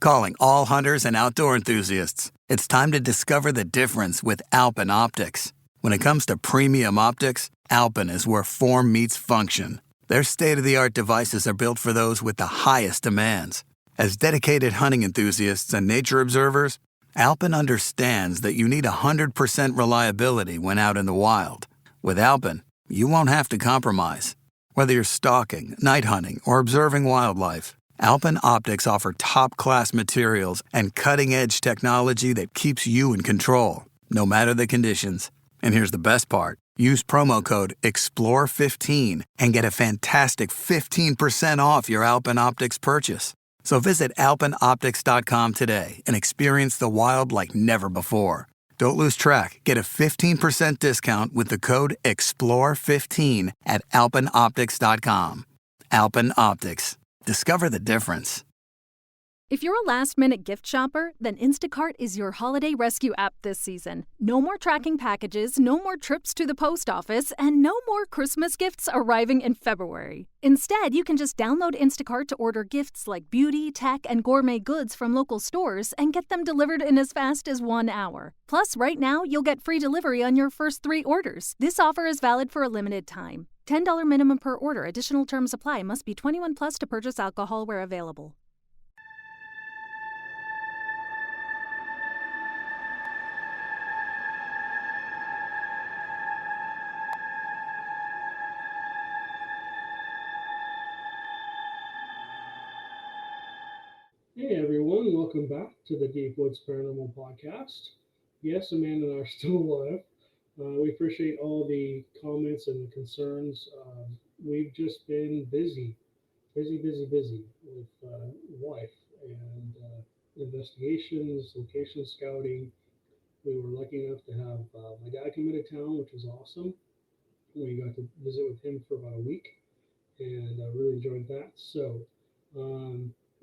Calling all hunters and outdoor enthusiasts. It's time to discover the difference with Alpin Optics. When it comes to premium optics, Alpin is where form meets function. Their state-of-the-art devices are built for those with the highest demands. As dedicated hunting enthusiasts and nature observers, Alpin understands that you need 100% reliability when out in the wild. With Alpin, you won't have to compromise. Whether you're stalking, night hunting, or observing wildlife, Alpin Optics offer top-class materials and cutting-edge technology that keeps you in control, no matter the conditions. And here's the best part. Use promo code EXPLORE15 and get a fantastic 15% off your Alpin Optics purchase. So visit alpinoptics.com today and experience the wild like never before. Don't lose track. Get a 15% discount with the code EXPLORE15 at alpinoptics.com. Alpin Optics. Discover the difference. If you're a last-minute gift shopper, then Instacart is your holiday rescue app this season. No more tracking packages, no more trips to the post office, and no more Christmas gifts arriving in February. Instead, you can just download Instacart to order gifts like beauty, tech, and gourmet goods from local stores and get them delivered in as fast as 1 hour. Plus, right now, you'll get free delivery on your first 3 orders. This offer is valid for a limited time. $10 minimum per order. Additional terms apply. Must be 21 plus to purchase alcohol where available. Hey everyone, welcome back to the Deep Woods Paranormal Podcast. Yes, Amanda and I are still alive. We appreciate all the comments and the concerns. We've just been busy with life and investigations, location scouting. We were lucky enough to have my dad come into town, which was awesome. We got to visit with him for about a week and I really enjoyed that. So,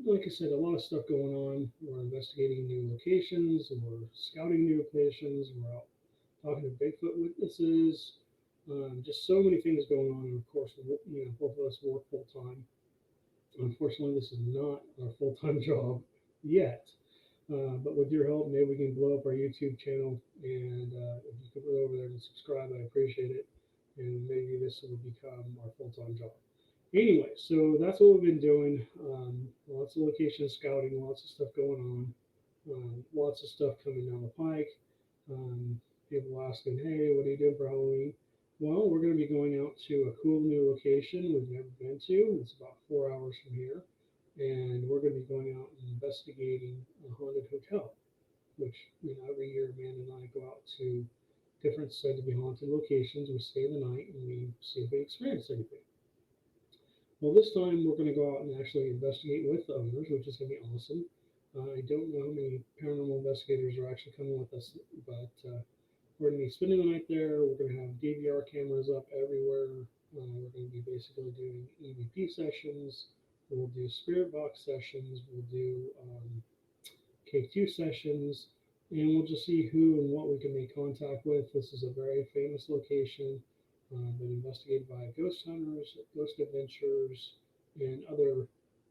like I said, a lot of stuff going on. We're investigating new locations and we're scouting new locations. We're out talking to Bigfoot witnesses. Just so many things going on. And of course, both of us work full time. Unfortunately, this is not our full time job yet. But with your help, maybe we can blow up our YouTube channel. And if you could go over there and subscribe, I appreciate it. And maybe this will become our full time job. Anyway, so that's what we've been doing. Lots of location scouting, lots of stuff going on, lots of stuff coming down the pike. People asking, hey, what are you doing for Halloween? Well, we're going to be going out to a cool new location we've never been to. It's about 4 hours from here. And we're going to be going out and investigating a haunted hotel, which, every year, Amanda and I go out to different said to be haunted locations. We stay the night and we see if we experience anything. Well, this time we're going to go out and actually investigate with the owners, which is going to be awesome. I don't know how many paranormal investigators are actually coming with us, but we're going to be spending the night there. We're going to have DVR cameras up everywhere. We're going to be basically doing EVP sessions. We'll do spirit box sessions. We'll do K2 sessions, and we'll just see who and what we can make contact with. This is a very famous location. Been investigated by ghost hunters, ghost adventurers, and other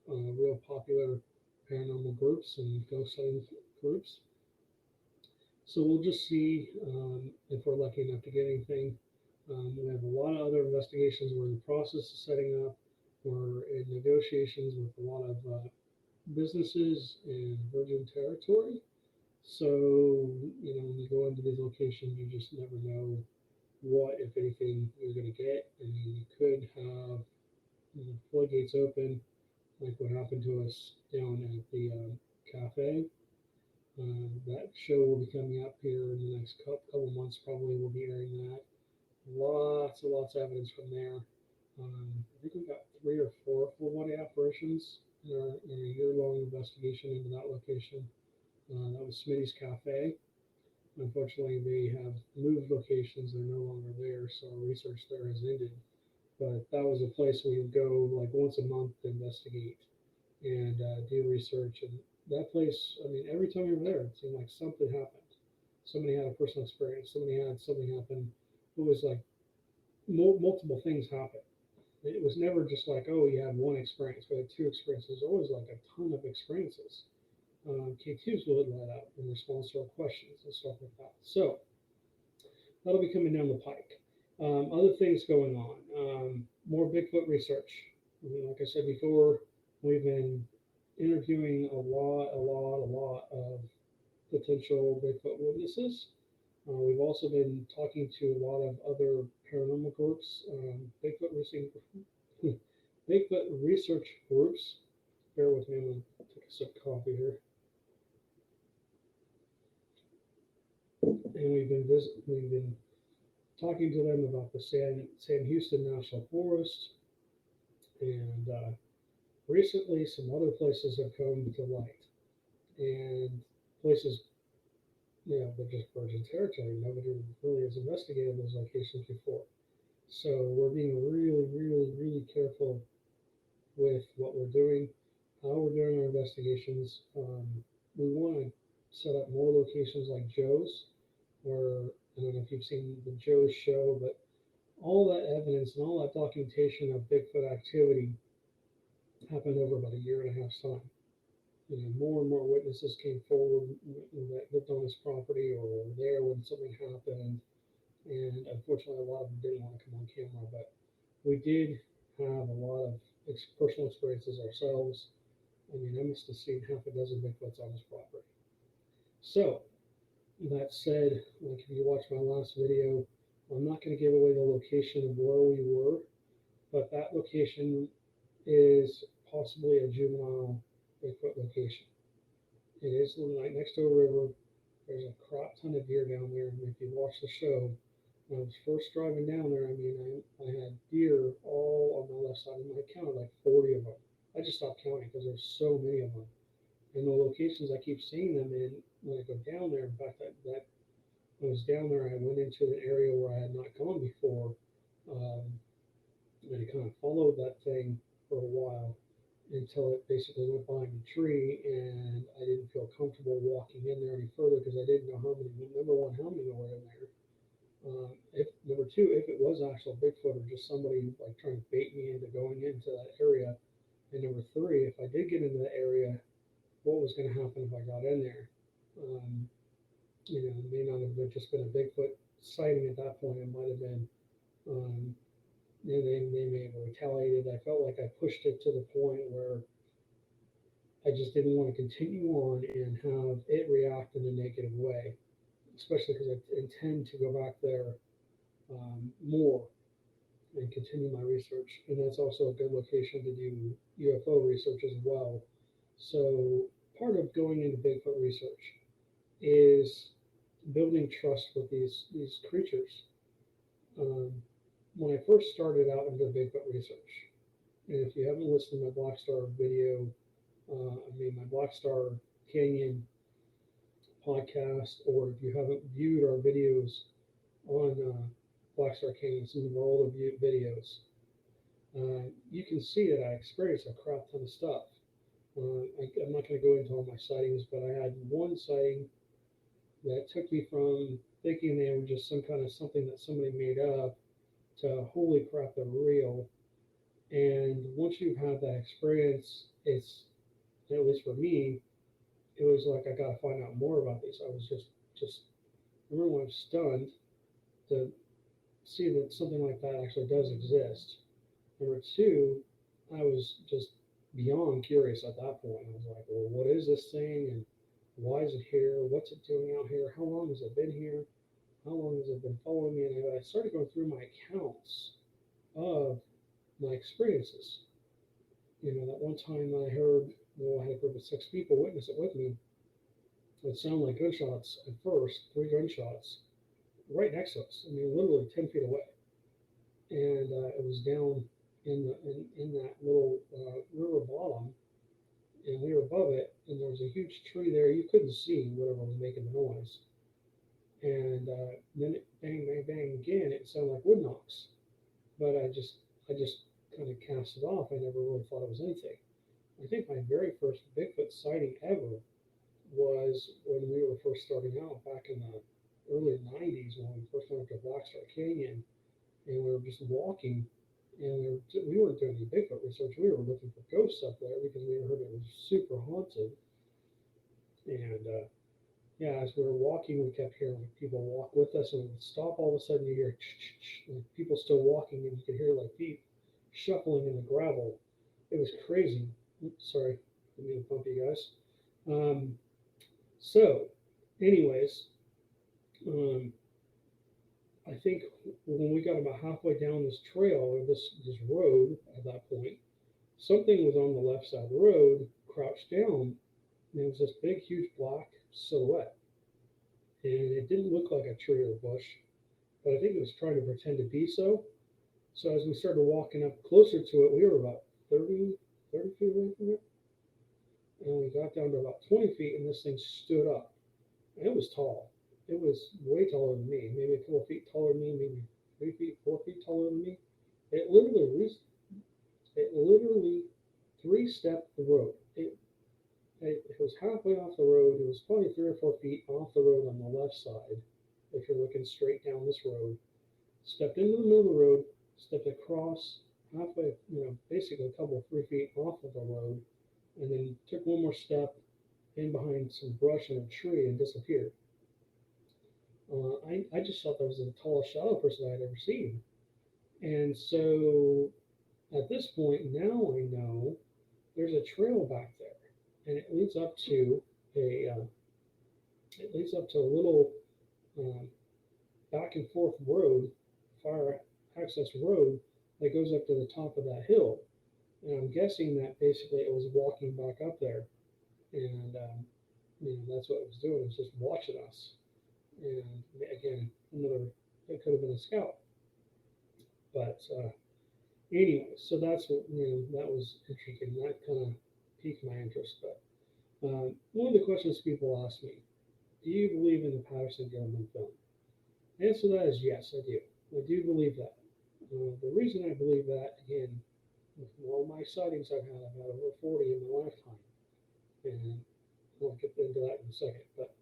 real popular paranormal groups and ghost hunting groups. So we'll just see if we're lucky enough to get anything. We have a lot of other investigations. We're in the process of setting up. We're in negotiations with a lot of businesses in virgin territory. So, when you go into these locations, you just never know what, if anything, you're going to get. I mean, you could have floodgates open, like what happened to us down at the cafe. That show will be coming up here in the next couple months. Probably we'll be airing that. Lots of evidence from there. I think we got 3 or 4 full body apparitions in a year-long investigation into that location. That was Smitty's Cafe. Unfortunately, they have moved locations. They're no longer there, so our research there has ended. But that was a place we would go like once a month to investigate and do research. And that place, every time we were there, it seemed like something happened. Somebody had a personal experience. Somebody had something happen. It was like multiple things happen. It was never just like, oh, you had one experience. We had 2 experiences. It was always like a ton of experiences. K2s will let out in response to our questions and stuff like that. So that'll be coming down the pike. Other things going on. More Bigfoot research. Like I said before, we've been interviewing a lot of potential Bigfoot witnesses. We've also been talking to a lot of other paranormal groups, Bigfoot research groups. Bear with me, I'm going to take a sip of coffee here. And we've been talking to them about the San Houston National Forest, and recently some other places have come to light, and places, they're just virgin territory. Nobody really has investigated those locations before. So we're being really, really, really careful with what we're doing, how we're doing our investigations. We want to set up more locations like Joe's, where, I don't know if you've seen the Joe's show, but all that evidence and all that documentation of Bigfoot activity happened over about a year and a half's time. More and more witnesses came forward that lived on this property or were there when something happened, and unfortunately, a lot of them didn't want to come on camera. But we did have a lot of personal experiences ourselves. I must have seen half a dozen Bigfoots on this property. So, that said, like if you watch my last video, I'm not going to give away the location of where we were, but that location is possibly a juvenile Bigfoot location. It is right next to a river. There's a crop ton of deer down there. And if you watch the show, when I was first driving down there, I had deer all on my left side, and I counted like 40 of them. I just stopped counting because there's so many of them. And the locations I keep seeing them in, when I go down there, in fact, that when I was down there, I went into an area where I had not gone before, and I kind of followed that thing for a while until it basically went behind a tree, and I didn't feel comfortable walking in there any further because I didn't know how many. Number one, how many were in there. Number two, if it was actual Bigfoot or just somebody like trying to bait me into going into that area. And number three, if I did get into the area, what was going to happen if I got in there? It may not have just been a Bigfoot sighting at that point. It might have been, they may have retaliated. I felt like I pushed it to the point where I just didn't want to continue on and have it react in a negative way, especially because I intend to go back there more and continue my research. And that's also a good location to do UFO research as well. So part of going into Bigfoot research is building trust with these creatures. When I first started out into Bigfoot research, and if you haven't listened to my Black Star video, my Black Star Canyon podcast, or if you haven't viewed our videos on Black Star Canyon, some of our older videos, you can see that I experienced a crap ton of stuff. I'm not going to go into all my sightings, but I had one sighting that took me from thinking they were just some kind of something that somebody made up to holy crap, they're real. And once you've had that experience, it's, at least for me, it was like I got to find out more about these. I was just remember when I was stunned to see that something like that actually does exist. Number two, I was just beyond curious at that point. I was like, well, what is this thing, and why is it here? What's it doing out here? How long has it been here? How long has it been following me? And I started going through my accounts of my experiences. That one time I heard, I had a group of 6 people witness it with me. It sounded like gunshots at first, 3 gunshots, right next to us. Literally 10 feet away. And it was down in that little river bottom, and we were above it, and there was a huge tree there. You couldn't see whatever was making the noise. And then it bang, bang, bang again. It sounded like wood knocks, but I just kind of cast it off. I never really thought it was anything. I think my very first Bigfoot sighting ever was when we were first starting out back in the early 90s, when we first went to Black Star Canyon, and we were just walking, and we weren't doing any Bigfoot research. We were looking for ghosts up there because we heard it was super haunted. And yeah, as we were walking, we kept hearing like people walk with us, and it would stop. All of a sudden, you hear like people still walking, and you could hear like feet shuffling in the gravel. It was crazy. Oops, sorry, I didn't mean to bump you guys. Um, so, anyways, um, I think when we got about halfway down this trail or this road at that point, something was on the left side of the road, crouched down, and it was this big, huge black silhouette. And it didn't look like a tree or a bush, but I think it was trying to pretend to be so. So as we started walking up closer to it, we were about 30 feet away from it, and we got down to about 20 feet, and this thing stood up. And it was tall. It was way taller than me, maybe a couple feet taller than me, maybe 3 feet, 4 feet taller than me. It literally, it literally three-stepped the road. It was halfway off the road. It was probably 3 or 4 feet off the road on the left side. If you're looking straight down this road, stepped into the middle of the road, stepped across halfway, basically a couple 3 feet off of the road, and then took one more step in behind some brush and a tree and disappeared. I just thought that was the tallest shadow person I had ever seen. And so at this point, now I know there's a trail back there, and a it leads up to a little um, back and forth road, fire access road that goes up to the top of that hill. And I'm guessing that basically it was walking back up there, and that's what it was doing. It was just watching us. And again, it could have been a scout. But anyway, so that's what that was intriguing. That kind of piqued my interest. But one of the questions people ask me: do you believe in the Patterson-Gimlin film? The answer to that is yes, I do. I do believe that. The reason I believe that, again, with all my sightings I've had over 40 in my lifetime, and I'll get into that in a second. But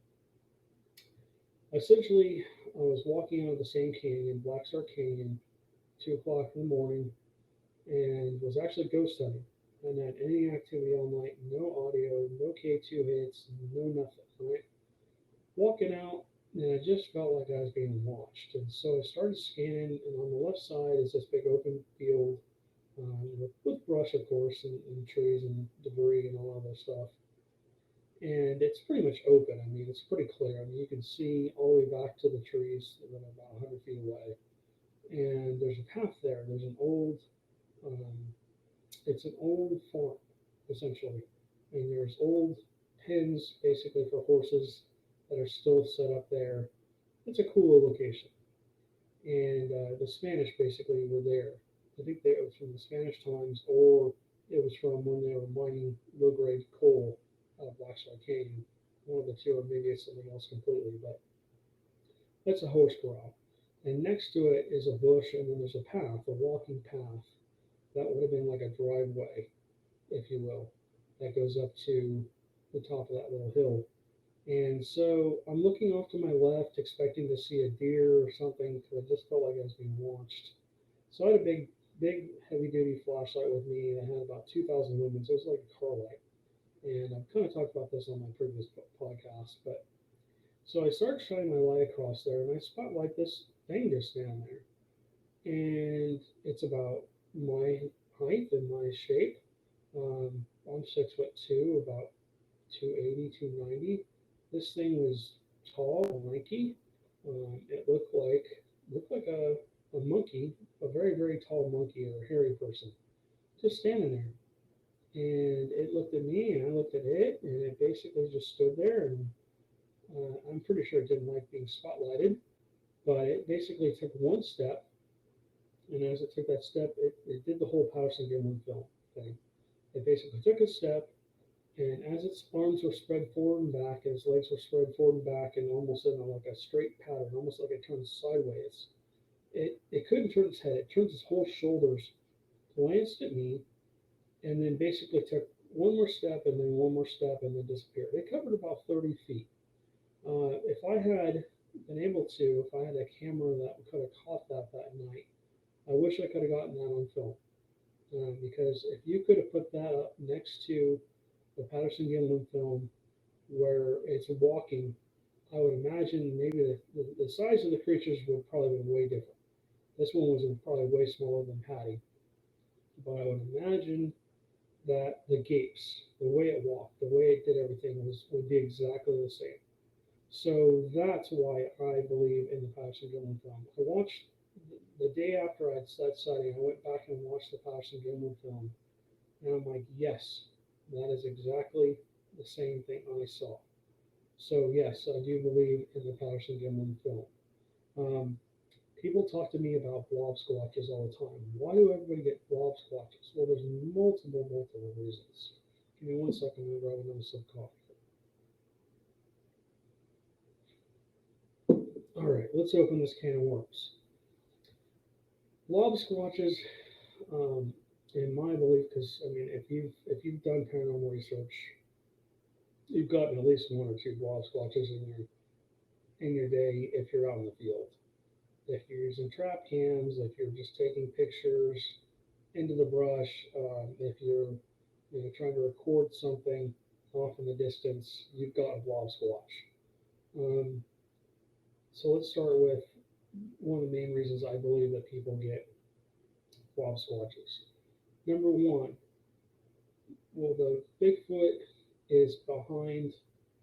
essentially, I was walking out of the same canyon, Black Star Canyon, 2 o'clock in the morning, and was actually ghost hunting. I hadn't had any activity all night, no audio, no K2 hits, no nothing, right? Walking out, and I just felt like I was being watched. And so I started scanning, and on the left side is this big open field with brush, of course, and trees and debris and all other stuff. And it's pretty much open. I mean, it's pretty clear. I mean, you can see all the way back to the trees that are about 100 feet away. And there's a path there. There's an old, um, it's an old farm, essentially. And there's old pens, basically, for horses that are still set up there. It's a cool location. And the Spanish basically were there. I think they was from the Spanish times, or it was from when they were mining low-grade coal out of Black Star Canyon. One of the two, or maybe it's something else completely. But that's a horse corral. And next to it is a bush, and then there's a path, a walking path. That would have been like a driveway, if you will, that goes up to the top of that little hill. And so I'm looking off to my left, expecting to see a deer or something, because I just felt like I was being watched. So I had a big, heavy-duty flashlight with me that had about 2,000 lumens. It was like a car light. And I've kind of talked about this on my previous podcast, but so I start shining my light across there, and I spotlight this thing just down there. And it's about my height and my shape. I'm 6'2", about 280, 290. This thing was tall and lanky. It looked like a monkey, a very, very tall monkey or a hairy person, just standing there. And it looked at me, and I looked at it, and it basically just stood there. And I'm pretty sure it didn't like being spotlighted, but it basically took one step. And as it took that step, it did the whole Patterson-Gimlin film thing. It basically took a step, and as its arms were spread forward and back, and its legs were spread forward and back, and almost in like a straight pattern, almost like it turned sideways. It couldn't turn its head. It turned its whole shoulders, glanced at me, and then basically took one more step, and then one more step, and then disappeared. It covered about 30 feet. If I had been able to, if I had a camera that could have caught that night, I wish I could have gotten that on film. Because if you could have put that up next to the Patterson-Gimlin film, where it's walking, I would imagine maybe the size of the creatures would probably be way different. This one was probably way smaller than Patty, but I would imagine that the gapes, the way it walked, the way it did everything would be exactly the same. So that's why I believe in the Patterson Gimlin film. I watched the day after I'd that sighting. I went back and watched the Patterson Gimlin film, and I'm like, yes, that is exactly the same thing I saw. So yes, I do believe in the Patterson Gimlin film. Um, People talk to me about blob squatches all the time. Why do everybody get blob squatches? Well, there's multiple reasons. Give me 1 second, I'm gonna grab another sip of coffee. All right, let's open this can of worms. Blob squatches, um, in my belief, because I mean, if you've done paranormal research, you've gotten at least one or two blob squatches in your day if you're out in the field. If you're using trap cams, if you're just taking pictures into the brush, if you're trying to record something off in the distance, you've got a blob squatch. Um, so let's start with one of the main reasons I believe that people get blob squatches. Number one, well, the Bigfoot is behind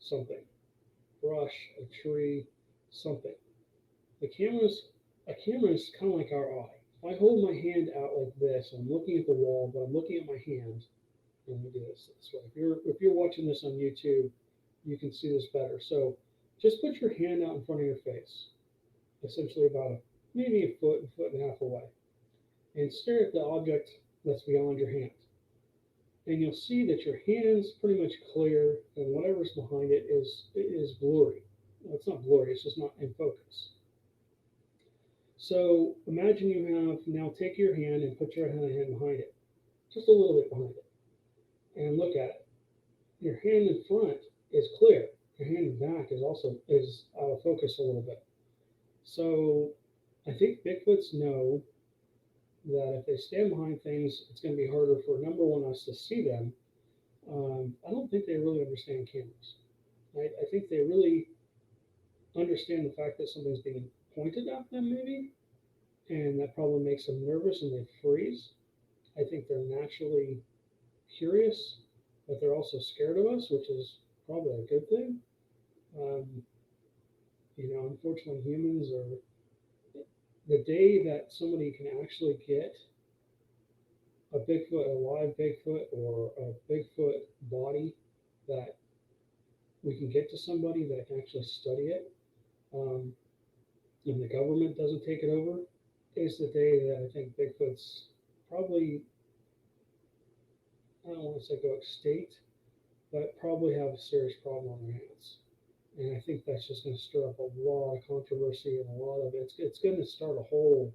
something, brush, a tree, something. The camera is kind of like our eye. If I hold my hand out like this, I'm looking at the wall, but I'm looking at my hand. Let me do this way. If you're watching this on YouTube, you can see this better. So just put your hand out in front of your face, essentially about maybe a foot and a half away, and stare at the object that's beyond your hand. And you'll see that your hand's pretty much clear, and whatever's behind it is blurry. Well, it's not blurry; it's just not in focus. So imagine you have now take your hand and put your hand behind it, just a little bit behind it, and look at it. Your hand in front is clear. Your hand in back is out of focus a little bit. So I think Bigfoots know that if they stand behind things, it's going to be harder for number one us to see them. I don't think they really understand cameras. I think they really understand the fact that something's being pointed at them, maybe, and that probably makes them nervous and they freeze. I think they're naturally curious, but they're also scared of us, which is probably a good thing. Um, Unfortunately, humans are the day that somebody can actually get a Bigfoot, a live Bigfoot, or a Bigfoot body that we can get to somebody that can actually study it, um, and the government doesn't take it over, is the day that I think Bigfoot's probably, I don't want to say go extinct, but probably have a serious problem on their hands. And I think that's just going to stir up a lot of controversy and a lot of it's going to start a whole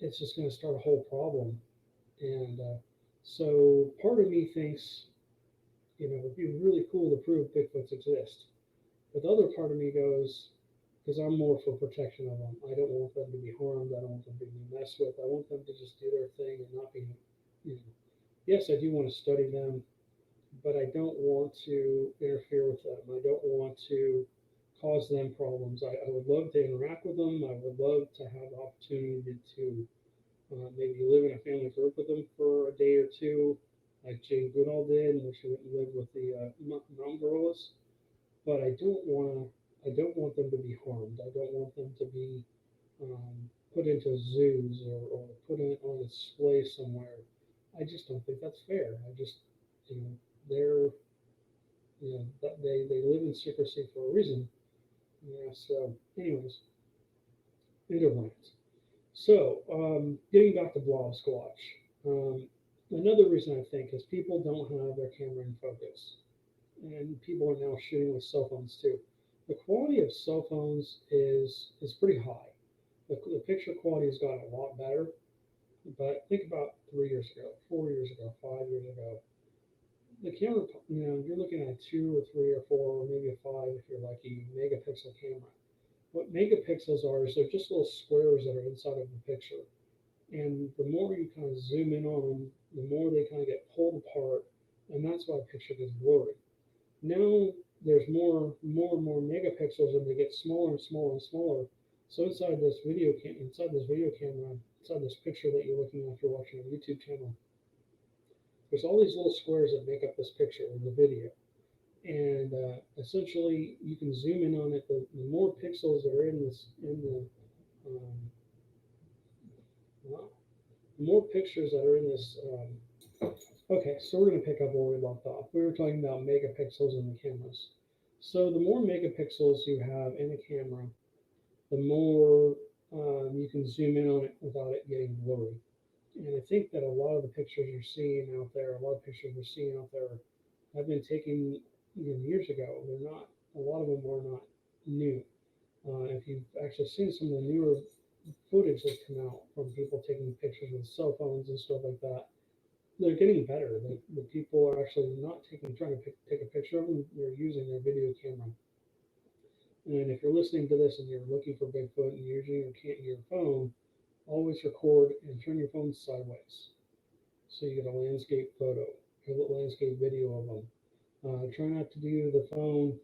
it's just going to start a whole problem. And so part of me thinks, it'd be really cool to prove Bigfoots exist. But the other part of me goes, because I'm more for protection of them. I don't want them to be harmed. I don't want them to be messed with. I want them to just do their thing and not be, yes, I do want to study them, but I don't want to interfere with them. I don't want to cause them problems. I would love to interact with them. I would love to have the opportunity to maybe live in a family group with them for a day or two, like Jane Goodall did, where she went and lived with the mountain gorillas. But I don't want them to be harmed. I don't want them to be put into zoos or put on display somewhere. I just don't think that's fair. You know, they're, they live in secrecy for a reason. Yeah. So, anyways, interlands. So, getting back to blob squatch. Another reason I think is people don't have their camera in focus, and people are now shooting with cell phones too. The quality of cell phones is pretty high. The picture quality has gotten a lot better, but think about 3 years ago, 4 years ago, 5 years ago. The camera, you're looking at a 2 or 3 or 4, or maybe a 5 if you're lucky, megapixel camera. What megapixels are is they're just little squares that are inside of the picture. And the more you kind of zoom in on them, the more they kind of get pulled apart, and that's why a picture gets blurry. Now there's more and more megapixels, and they get smaller and smaller and smaller. So inside this video camera, inside this picture that you're looking at if you're watching a YouTube channel, there's all these little squares that make up this picture in the video. And essentially, you can zoom in on it. The more pixels that are um, wow, the more pictures that are in this. Okay, so we're going to pick up where we left off. We were talking about megapixels in the cameras. So the more megapixels you have in a camera, the more you can zoom in on it without it getting blurry. And I think that a lot of the pictures you're seeing out there, a lot of pictures we're seeing out there, have been taken years ago. They're not. A lot of them are not new. If you've actually seen some of the newer footage that's come out from people taking pictures with cell phones and stuff like that, they're getting better. The people are actually not trying to take a picture of them. They're using their video camera. And if you're listening to this and you're looking for Bigfoot and you're using your phone, always record and turn your phone sideways, so you get a landscape photo, a landscape video of them. Try not to do the phone,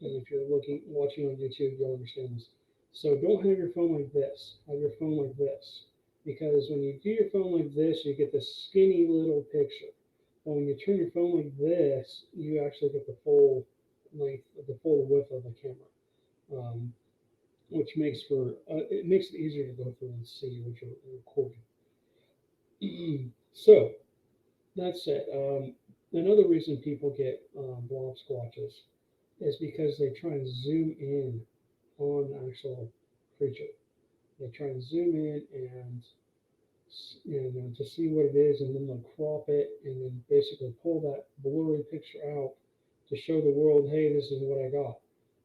and if you're watching on YouTube, you'll understand this. So don't have your phone like this. Have your phone like this, because when you do your phone like this, you get this skinny little picture. But when you turn your phone like this, you actually get the full length, the full width of the camera, which makes it makes it easier to go through and see what you're recording. So that's it. Another reason people get blob squatches is because they try and zoom in on the actual creature. They try and zoom in and to see what it is, and then they'll crop it and then basically pull that blurry picture out to show the world, hey, this is what I got.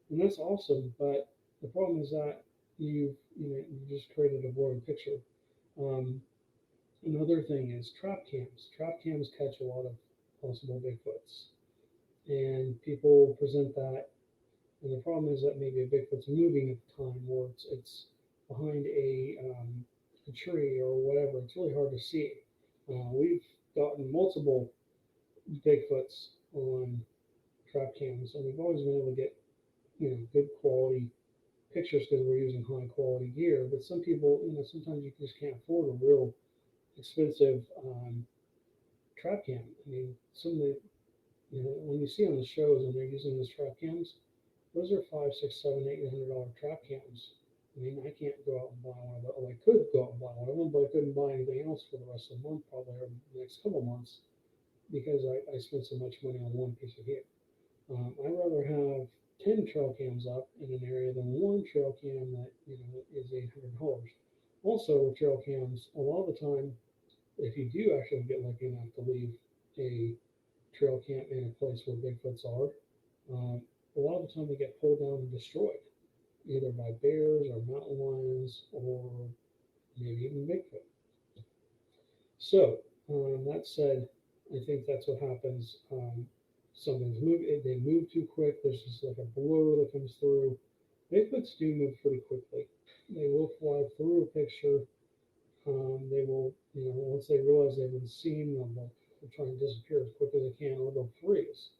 And that's awesome, but the problem is that you just created a blurry picture. Another thing is trap cams. Trap cams catch a lot of possible Bigfoots, and people present that. And the problem is that maybe a Bigfoot's moving at the time, or it's behind a tree or whatever. It's really hard to see. We've gotten multiple Bigfoots on trap cams, and we've always been able to get good quality pictures because we're using high quality gear. But some people, sometimes you just can't afford a real expensive trap cam. I mean, some of the when you see on the shows and they're using those trap cams, those are $500, $600, $700, $800 trap cams. I mean, I can't go out and buy one of those. Well, I could go out and buy one of them, but I couldn't buy anything else for the rest of the month, probably, or the next couple of months, because I spent so much money on one piece of gear. I'd rather have 10 trail cams up in an area than one trail cam that is $800. Also, with trail cams, a lot of the time, if you do actually get lucky enough to leave a trail cam in a place where Bigfoots are, a lot of the time they get pulled down and destroyed, either by bears or mountain lions or maybe even Bigfoot. So that said, I think that's what happens. They move too quick. There's just like a blur that comes through. Bigfoots do move pretty quickly. They will fly through a picture. They will, once they realize they've been seen, they'll try and disappear as quick as they can, or they'll freeze.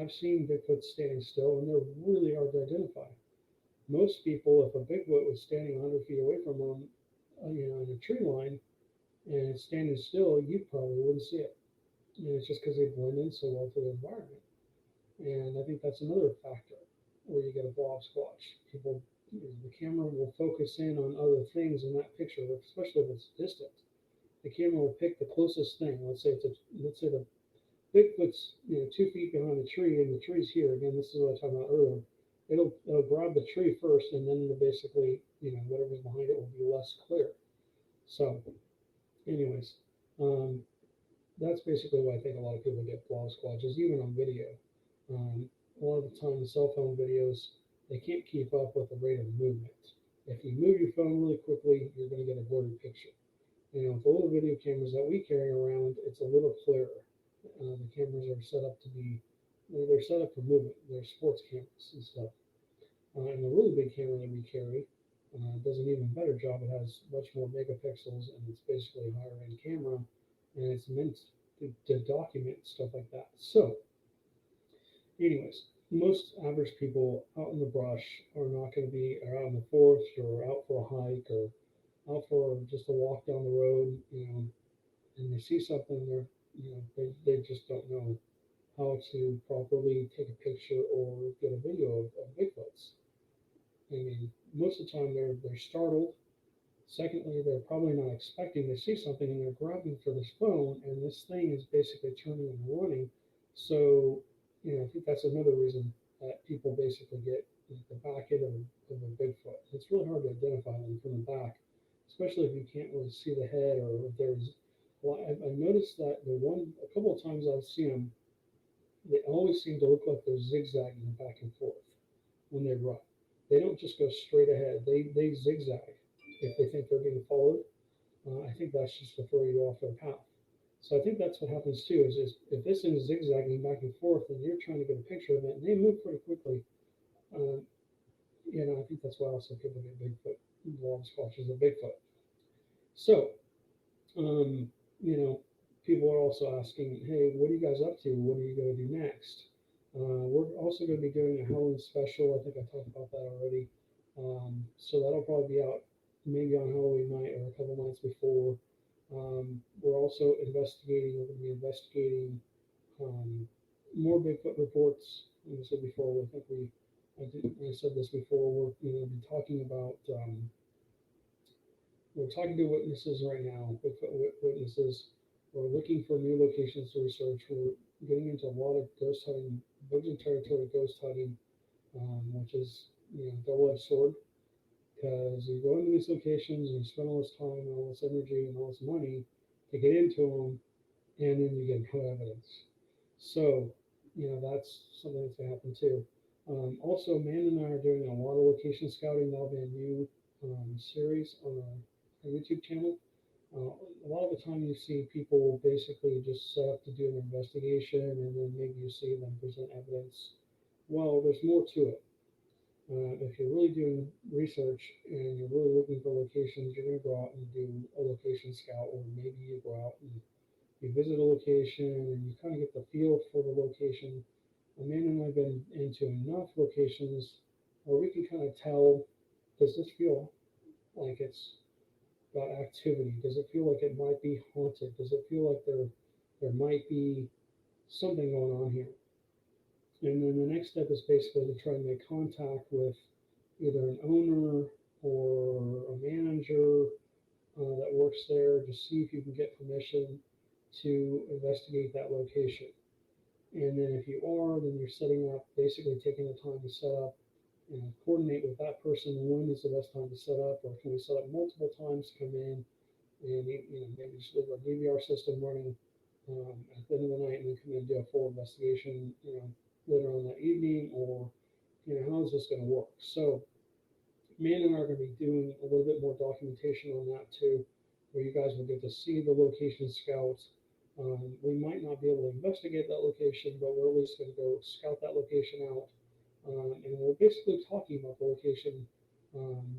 I've seen Bigfoot standing still, and they're really hard to identify. Most people, if a Bigfoot was standing 100 feet away from them, in a tree line, and it's standing still, you probably wouldn't see it. And it's just because they blend in so well to the environment. And I think that's another factor where you get a blob squatch. People, the camera will focus in on other things in that picture, especially if it's distant. The camera will pick the closest thing. Let's say the Bigfoot's 2 feet behind the tree, and the tree's here. Again, this is what I was talking about earlier. It'll grab the tree first, and then basically, whatever's behind it will be less clear. So, anyways, that's basically why I think a lot of people get blob squatches, even on video. A lot of the time, the cell phone videos, they can't keep up with the rate of movement. If you move your phone really quickly, you're going to get a blurry picture. With the little video cameras that we carry around, it's a little clearer. The cameras are set up they're set up for movement. They're sports cameras and stuff. And the really big camera that we carry does an even better job. It has much more megapixels, and it's basically a higher end camera, and it's meant to document stuff like that. So, Anyways, most average people out in the brush are not going to be are out in the forest or out for a hike or out for just a walk down the road, and they see something, they just don't know how to properly take a picture or get a video of Bigfoots. I mean, most of the time they're startled. Secondly, they're probably not expecting to see something and they're grabbing for this phone and this thing is basically turning and running. So, I think that's another reason that people basically get the back end of a Bigfoot. It's really hard to identify them from the back, especially if you can't really see the head or if there's. Well, I've noticed that a couple of times I've seen them, they always seem to look like they're zigzagging back and forth when they run. They don't just go straight ahead. They zigzag if they think they're being followed. I think that's just to throw you off their path. So I think that's what happens too. Is if this thing is zigzagging back and forth, and you're trying to get a picture of it, and they move pretty quickly, uh, I think that's why also people get Bigfoot, blob squatches of Bigfoot. So, um, you know, people are also asking, hey, what are you guys up to? What are you going to do next? We're also going to be doing a Halloween special. I think I talked about that already. So that'll probably be out maybe on Halloween night or a couple nights before. We're also investigating. We're going to be investigating more Bigfoot reports. Like I said before, I said this before. We're going to be talking about. We're talking to witnesses right now. Bigfoot witnesses. We're looking for new locations to research. We're getting into a lot of ghost hunting, virgin territory ghost hunting, which is double-edged sword because you go into these locations and you spend all this time and all this energy and all this money to get into them, and then you get no evidence. So, that's something that's going to happen too. Also, Man and I are doing a lot of location scouting. That'll be a new series on our YouTube channel. A lot of the time, you see people basically just set up to do an investigation, and then maybe you see them present evidence. Well, there's more to it. If you're really doing research and you're really looking for locations, you're going to go out and do a location scout, or maybe you go out and you visit a location and you kind of get the feel for the location. Amanda and I have been into enough locations where we can kind of tell, does this feel like it's got activity? Does it feel like it might be haunted? Does it feel like there might be something going on here? And then the next step is basically to try and make contact with either an owner or a manager that works there to see if you can get permission to investigate that location. And then if you are, then you're setting up, basically taking the time to set up and coordinate with that person when is the best time to set up, or can we set up multiple times to come in and maybe just leave our DVR system running at the end of the night and then come in and do a full investigation, later on that evening, or how is this going to work? So me and I are going to be doing a little bit more documentation on that too, where you guys will get to see the location scouts. We might not be able to investigate that location, but we're at least going to go scout that location out. And we're basically talking about the location.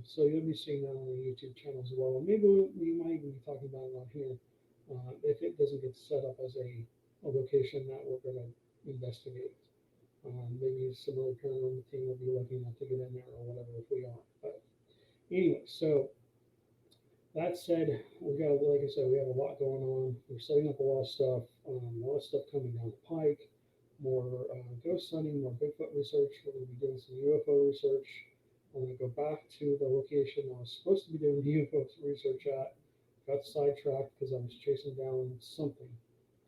So you'll be seeing that on the YouTube channel as well. And maybe we might even be talking about it on here if it doesn't get set up as a location that we're going to investigate. Maybe some other paranormal team will be looking to get in there or whatever if we are. But anyway, so that said, like I said, we have a lot going on. We're setting up a lot of stuff coming down the pike, more ghost hunting, more Bigfoot research. We're going to be doing some UFO research. I'm going to go back to the location I was supposed to be doing UFO research at. Got sidetracked because I was chasing down something.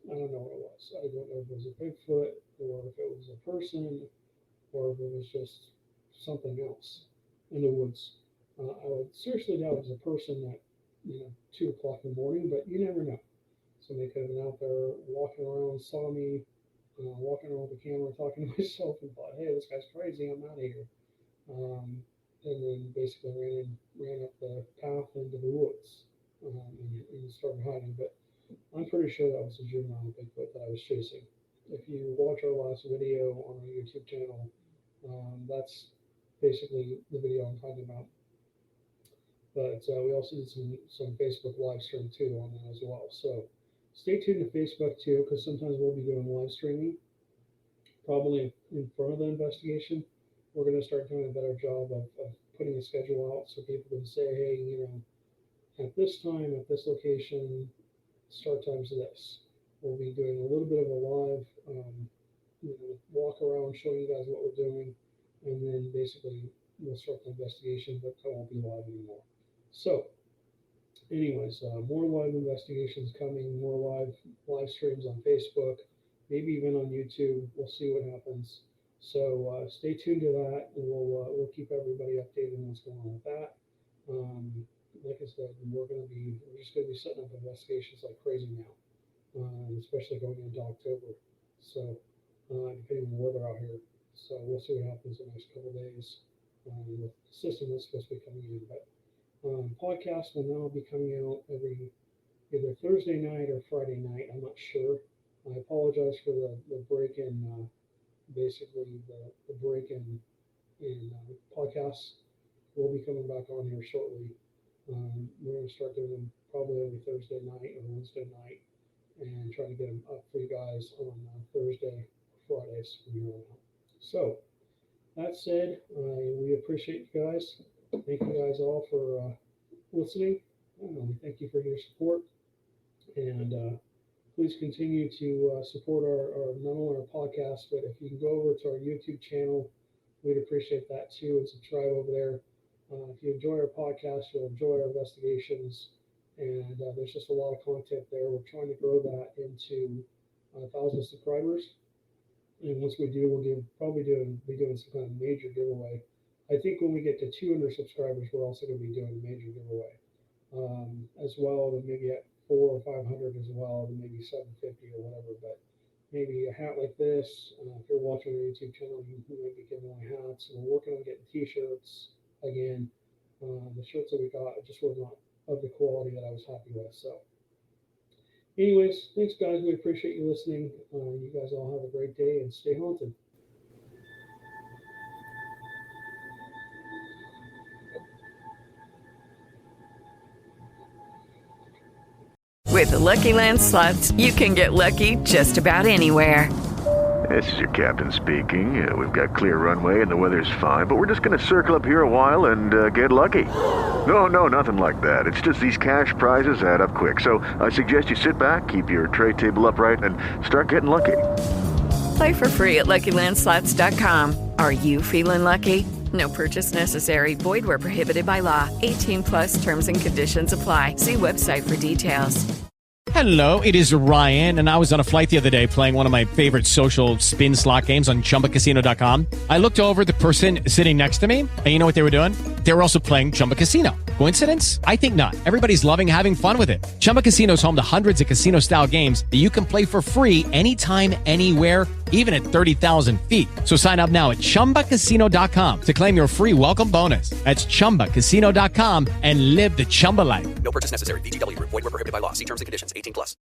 I don't know what it was. I don't know if it was a Bigfoot or if it was a person or if it was just something else in the woods. I would seriously doubt it was a person at 2 o'clock in the morning, but you never know. Somebody could have been out there walking around, saw me walking around with the camera, talking to myself, and thought, "Hey, this guy's crazy. I'm out of here." And then basically ran up the path into the woods and started hiding. But I'm pretty sure that was a juvenile Bigfoot that I was chasing. If you watch our last video on our YouTube channel, that's basically the video I'm talking about. But we also did some Facebook live stream too on that as well. So stay tuned to Facebook too, because sometimes we'll be doing live streaming. probably in front of the investigation. We're going to start doing a better job of putting a schedule out so people can say, hey, at this time, at this location, start time's this. We'll be doing a little bit of a live walk around, showing you guys what we're doing, and then basically we'll start the investigation, but it won't be live anymore. So, anyways, more live investigations coming, more live streams on Facebook, maybe even on YouTube. We'll see what happens. So stay tuned to that, and we'll keep everybody updated on what's going on with that. Like I said, we're just going to be setting up investigations like crazy now, especially going into October. So depending on the weather out here. So we'll see what happens in the next couple of days. The system is supposed to be coming in, but podcasts will now be coming out every either Thursday night or Friday night. I'm not sure. I apologize for the break in basically the break in podcasts. We'll be coming back on here shortly. We're going to start doing them probably every Thursday night or Wednesday night, and try to get them up for you guys on Thursday, Fridays from here on out. So that said, we appreciate you guys. Thank you guys all for listening. Thank you for your support, and please continue to support our not only our podcast, but if you can go over to our YouTube channel, we'd appreciate that too, and subscribe over there. If you enjoy our podcast, you'll enjoy our investigations, and there's just a lot of content there. We're trying to grow that into 1,000 subscribers, and once we do, we'll be doing some kind of major giveaway. I think when we get to 200 subscribers, we're also going to be doing a major giveaway, as well, and maybe at 400 or 500 as well, and maybe 750 or whatever. But maybe a hat like this. If you're watching our YouTube channel, you might be giving away hats. And we're working on getting T-shirts. Again, the shirts that we got just were not of the quality that I was happy with. So anyways, thanks guys. We appreciate you listening. You guys all have a great day and stay haunted. With the Lucky Land Slots, you can get lucky just about anywhere. This is your captain speaking. We've got clear runway and the weather's fine, but we're just going to circle up here a while and get lucky. No, nothing like that. It's just these cash prizes add up quick. So I suggest you sit back, keep your tray table upright, and start getting lucky. Play for free at LuckyLandSlots.com. Are you feeling lucky? No purchase necessary. Void where prohibited by law. 18+ terms and conditions apply. See website for details. Hello, it is Ryan, and I was on a flight the other day playing one of my favorite social spin slot games on ChumbaCasino.com. I looked over at the person sitting next to me, and you know what they were doing? They were also playing Chumba Casino. Coincidence? I think not. Everybody's loving having fun with it. Chumba Casino is home to hundreds of casino-style games that you can play for free anytime, anywhere, even at 30,000 feet. So sign up now at ChumbaCasino.com to claim your free welcome bonus. That's ChumbaCasino.com and live the Chumba life. No purchase necessary. VGW. Void where prohibited by law. See terms and conditions. 18+.